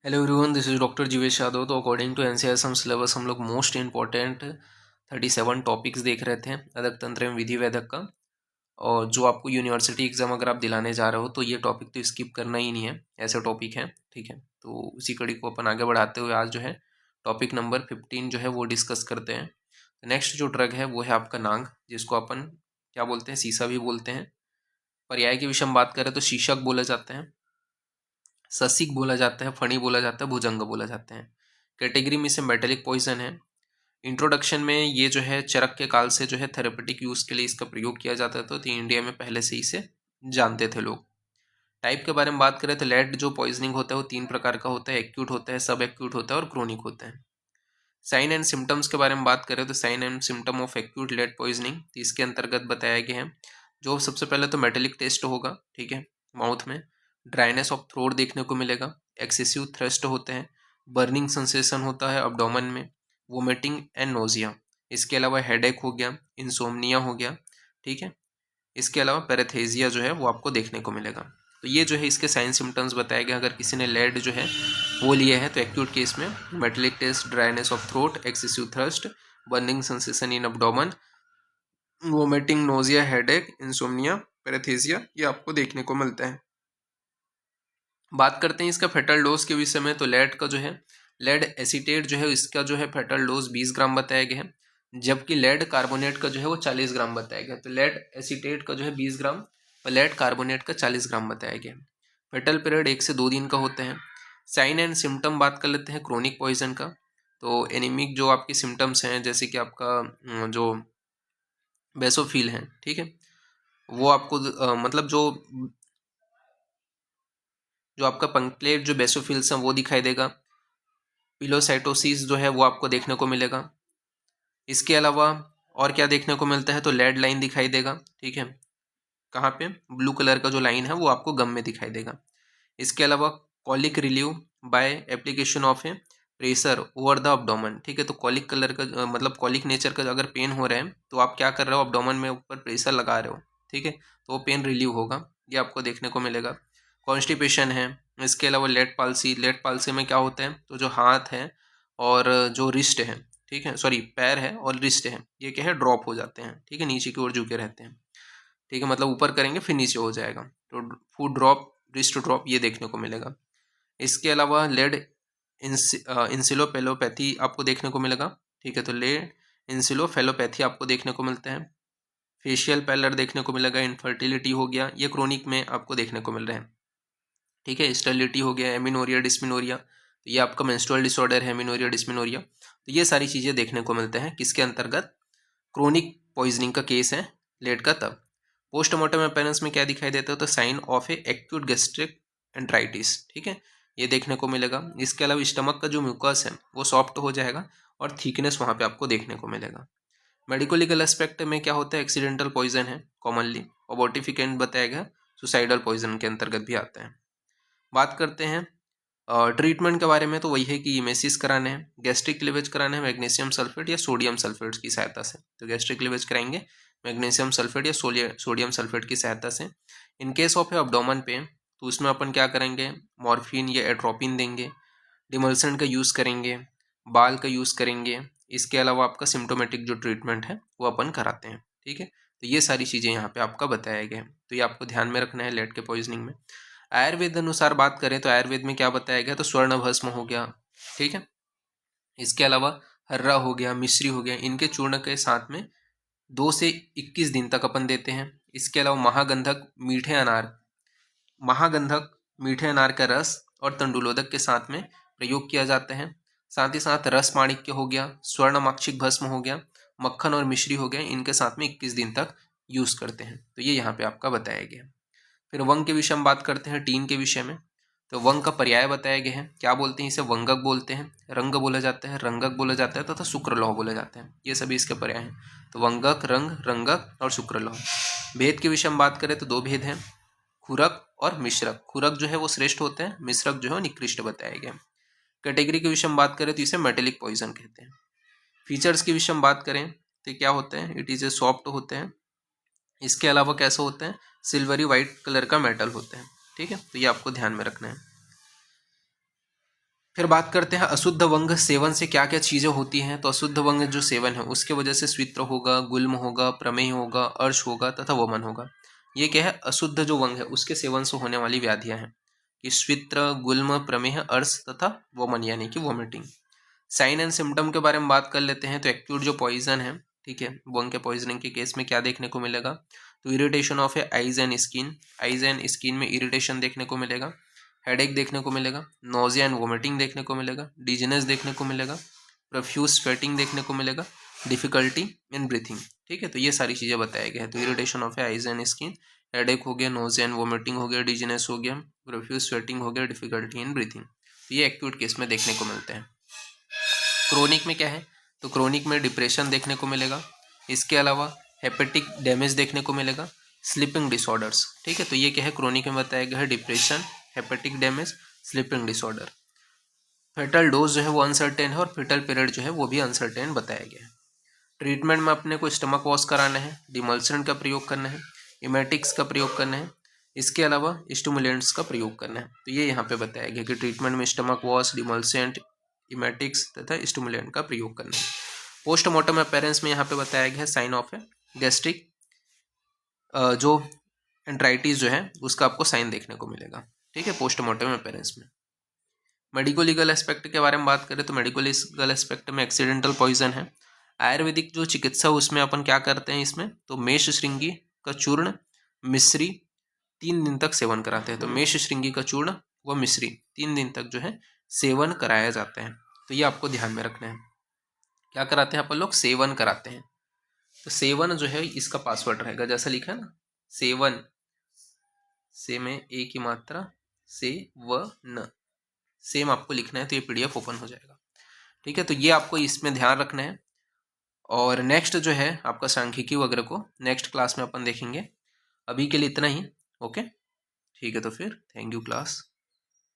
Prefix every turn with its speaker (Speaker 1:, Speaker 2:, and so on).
Speaker 1: Hello everyone, this is doctor Jeevesh Yadav. तो according to एनसीआरएम syllabus हम लोग मोस्ट इंपॉर्टेंट 37 टॉपिक्स देख रहे थे अदक तंत्र एवं विधि वेदक का। और जो आपको यूनिवर्सिटी एग्जाम अगर आप दिलाने जा रहे हो तो ये टॉपिक तो स्किप करना ही नहीं है, ऐसे टॉपिक है। ठीक है, तो उसी कड़ी को अपन आगे बढ़ाते हुए आज जो है टॉपिक नंबर 15 जो है वो डिस्कस करते हैं। नेक्स्ट जो ड्रग है वो है आपका नांग, जिसको अपन क्या बोलते हैं, सीसा भी बोलते हैं। पर्याय के विषय में बात करें तो शीशक बोले जाते हैं, ससिक बोला जाता है, फणी बोला जाता है, भुजंग बोला जाते हैं। कैटेगरी में से मेटेलिक पॉइजन है। इंट्रोडक्शन में ये जो है चरक के काल से जो है थेरेपेटिक यूज के लिए इसका प्रयोग किया जाता था, तो इंडिया में पहले से इसे जानते थे लोग। टाइप के बारे में बात करें तो लेड जो पॉइजनिंग होता है वो 3 प्रकार का होता है, एक्यूट होता है, सब एक्यूट होता है और क्रोनिक होता है। साइन एंड सिम्टम्स के बारे में बात करें तो sign and symptom of acute lead poisoning तो इसके अंतर्गत बताया गया है। जो सबसे पहले तो मेटेलिक टेस्ट होगा, ठीक है, माउथ में ड्राइनेस ऑफ थ्रोट देखने को मिलेगा, एक्सेसिव थ्रस्ट होते हैं, बर्निंग सेंसेशन होता है अब्डोमेन में, वोमिटिंग एंड नोजिया। इसके अलावा हेडेक हो गया, इंसोम्निया हो गया, ठीक है। इसके अलावा पैरेथेजिया जो है वो आपको देखने को मिलेगा। तो ये जो है इसके साइन सिम्टम्स बताए गए। अगर किसी ने लेड जो है वो लिए है तो एक्यूट केस में metallic taste, dryness of throat, excessive thirst, burning sensation in abdomen, vomiting, nausea, headache, insomnia, paraesthesia, ये आपको देखने को मिलता है। बात करते हैं इसका फेटल डोज के विषय में। तो लेड का जो है लेड एसीटेट जो है इसका जो है फेटल डोज 20 ग्राम बताया गया है, जबकि लेड कार्बोनेट का जो है वो 40 ग्राम बताया गया। तो लेड एसीटेट का जो है 20 ग्राम और लेड कार्बोनेट का 40 ग्राम बताया गया। फेटल पीरियड 1 से 2 दिन का होता है। साइन एंड सिम्टम बात कर लेते हैं क्रोनिक पॉइजन का। तो एनीमिक जो आपके सिम्टम्स हैं, जैसे कि आपका जो बेसोफिल है, ठीक है, वो आपको मतलब जो आपका पंक्लेट जो बेसोफिल्स हैं वो दिखाई देगा। पिलोसाइटोसिस जो है वो आपको देखने को मिलेगा। इसके अलावा और क्या देखने को मिलता है, तो लेड लाइन दिखाई देगा, ठीक है, कहाँ पे, ब्लू कलर का जो लाइन है वो आपको गम में दिखाई देगा। इसके अलावा colic relieve by application of a pressure over the abdomen, ठीक है। तो कॉलिक कलर का मतलब कॉलिक नेचर का अगर पेन हो रहा है तो आप क्या कर रहे हो, अब्डोमन में ऊपर प्रेशर लगा रहे हो, ठीक है, तो वो पेन रिलीव होगा, ये आपको देखने को मिलेगा। कॉन्स्टिपेशन है। इसके अलावा लेट पालसी में क्या होता है, तो जो हाथ है और जो रिस्ट है, ठीक है, सॉरी पैर है और रिस्ट है, ये क्या है, ड्रॉप हो जाते हैं, ठीक है, नीचे की ओर झुके रहते हैं, ठीक है, मतलब ऊपर करेंगे फिर नीचे हो जाएगा, तो फुट ड्रॉप, रिस्ट ड्रॉप, ये देखने को मिलेगा। इसके अलावा लेड इंसिलोपेलोपैथी आपको देखने को मिलेगा, ठीक है, तो लेड इंसिलोफेलोपैथी आपको देखने को मिलता है। फेशियल पैलर देखने को मिलेगा, इनफर्टिलिटी हो गया, ये क्रोनिक में आपको देखने को मिल रहे हैं, ठीक है। स्टेरिलिटी हो गया, एमिनोरिया, डिस्मिनोरिया, तो ये आपका मेंस्ट्रुअल डिसऑर्डर है, एमिनोरिया, डिस्मिनोरिया, तो ये सारी चीज़ें देखने को मिलते हैं किसके अंतर्गत, क्रोनिक पॉइजनिंग का केस है लेड का। तब पोस्टमार्टम अपीयरेंस में क्या दिखाई देता है, तो sign of a acute gastric enteritis, ठीक है, ये देखने को मिलेगा। इसके अलावा स्टमक का जो म्यूकस है वो सॉफ्ट हो जाएगा और थिकनेस वहाँ पे आपको देखने को मिलेगा। मेडिको लीगल एस्पेक्ट में क्या होता है, एक्सीडेंटल पॉइजन है कॉमनली, अबॉर्टिफिकेंट बताया गया, सुसाइडल पॉइजन के अंतर्गत भी आता है। बात करते हैं ट्रीटमेंट के बारे में, तो वही है कि इमेसिस कराने हैं, गैस्ट्रिक क्लीवेज कराने हैं मैग्नीशियम सल्फेट या सोडियम सल्फेट की सहायता से। तो गैस्ट्रिक क्लीवेज कराएंगे मैग्नीशियम सल्फेट या सोडियम सल्फेट की सहायता से। In case of abdomen pain तो उसमें अपन क्या करेंगे, मॉर्फिन या एट्रोपिन देंगे, डिमल्सन का यूज़ करेंगे, बाल का यूज़ करेंगे। इसके अलावा आपका सिम्टोमेटिक जो ट्रीटमेंट है वो अपन कराते हैं, ठीक है। तो ये सारी चीज़ें यहाँ पे आपका बताया गया है, तो ये आपको ध्यान में रखना है लेड के पॉइजनिंग में। आयुर्वेद अनुसार बात करें तो आयुर्वेद में क्या बताया गया, तो स्वर्ण भस्म हो गया, ठीक है। इसके अलावा हर्रा हो गया, मिश्री हो गया, इनके चूर्ण के साथ में 2 से 21 दिन तक अपन देते हैं। इसके अलावा महागंधक मीठे अनार का रस और तंडुलोदक के साथ में प्रयोग किया जाता है। साथ ही साथ रस माणिक्य हो गया, स्वर्णमाक्षिक भस्म हो गया, मक्खन और मिश्री हो गया, इनके साथ में 21 दिन तक यूज करते हैं। तो ये यहाँ पे आपका बताया गया। फिर वंग के विषय में बात करते हैं, टीन के विषय में। तो वंग का पर्याय बताया गया है, क्या बोलते हैं इसे, वंगक बोलते हैं, रंग बोला जाता है, रंगक बोला जाता है तथा शुक्रलौह बोला जाता है, ये सभी इसके पर्याय हैं। तो वंगक, रंग, रंगक और शुक्रलौह। भेद के विषय में बात करें तो 2 भेद हैं, खुरक और मिश्रक। खुरक जो है वो श्रेष्ठ होते हैं, मिश्रक जो है निकृष्ट बताया गया। कैटेगरी के विषय में बात करें तो इसे मेटेलिक पॉइजन कहते हैं। फीचर्स के विषय में बात करें तो क्या होते हैं, इट इज ए सॉफ्ट होते हैं। इसके अलावा कैसे होते हैं, सिल्वरी वाइट कलर का मेटल होते हैं, ठीक है, तो ये आपको ध्यान में रखना है। फिर बात करते हैं अशुद्ध वंग सेवन से क्या क्या चीज़ें होती हैं। तो अशुद्ध वंग जो सेवन है उसके वजह से स्वित्र होगा, गुल्म होगा, प्रमेह होगा, अर्श होगा तथा वमन होगा। ये क्या है, अशुद्ध जो वंग है उसके सेवन से होने वाली व्याधियां हैं कि स्वित्र, गुल्म, प्रमेह, अर्श तथा वमन यानी कि वोमिटिंग। साइन एंड सिम्टम के बारे में बात कर लेते हैं। तो एक्यूट जो पॉइजन है, ठीक है, वंग के पॉइजनिंग के केस में क्या देखने को मिलेगा, तो irritation of A eyes and skin, eyes and skin में इरिटेशन देखने को मिलेगा, हेडेक देखने को मिलेगा, नोजिया एंड वोमिटिंग देखने को मिलेगा, डिजीनेस देखने को मिलेगा, प्रोफ्यूज स्वेटिंग देखने को मिलेगा, डिफिकल्टी इन ब्रीथिंग। ठीक है, तो ये सारी चीज़ें बताए गए हैं। तो irritation of A eyes and skin, headache हो गया, नोजिया एंड वोमिटिंग हो गया, डिजीनेस हो गया, प्रोफ्यूज स्वेटिंग हो गया, डिफिकल्टी इन ब्रीथिंग। तो ये एक्यूट केस में देखने को मिलते हैं। क्रोनिक में क्या है, तो क्रोनिक में डिप्रेशन देखने को मिलेगा, इसके अलावा हेपेटिक डैमेज देखने को मिलेगा, स्लीपिंग डिसऑर्डर्स। ठीक है, तो ये क्या है, क्रोनिक में बताया गया है depression, hepatic damage, sleeping disorder. Fatal dose जो है वो अनसर्टेन है और फेटल पीरियड जो है वो भी अनसर्टेन बताया गया है। ट्रीटमेंट में अपने को स्टमक वॉश कराना है, डिमल्सन का प्रयोग करना है, इमेटिक्स का प्रयोग करना है, इसके अलावा स्टिमुलेंट्स का प्रयोग करना है। तो ये यहाँ पे बताया गया कि ट्रीटमेंट में स्टमक वॉश, डिमल्सेंट, इमेटिक्स तथा स्टिमुलेंट का प्रयोग करना है। पोस्टमार्टम अपीयरेंस में यहाँ पे बताया गया है साइन ऑफ ए गैस्ट्रिक जो एंट्राइटिस जो है उसका आपको साइन देखने को मिलेगा। ठीक है, पोस्टमार्टम अपीयरेंस में। मेडिको लीगल एस्पेक्ट के बारे में बात करें तो मेडिको लीगल एस्पेक्ट में एक्सीडेंटल पॉइजन है। आयुर्वेदिक जो चिकित्सा उसमें अपन क्या करते हैं इसमें, तो मेष श्रृंगी का चूर्ण, मिश्री 3 दिन तक सेवन कराते हैं। तो मेष श्रृंगी का चूर्ण व मिश्री 3 दिन तक जो है सेवन कराया जाता है। तो ये आपको ध्यान में रखना है। क्या कराते हैं अपन लोग, सेवन कराते हैं। तो सेवन जो है इसका पासवर्ड रहेगा जैसा लिखा है ना, सेवन से में ए की मात्रा, से व न, सेम आपको लिखना है। तो ये पीडीएफ ओपन हो जाएगा। ठीक है, तो ये आपको इसमें ध्यान रखना है। और नेक्स्ट जो है आपका सांख्यिकी वगैरह को नेक्स्ट क्लास में अपन देखेंगे। अभी के लिए इतना ही। ओके, ठीक है, तो फिर थैंक यू क्लास।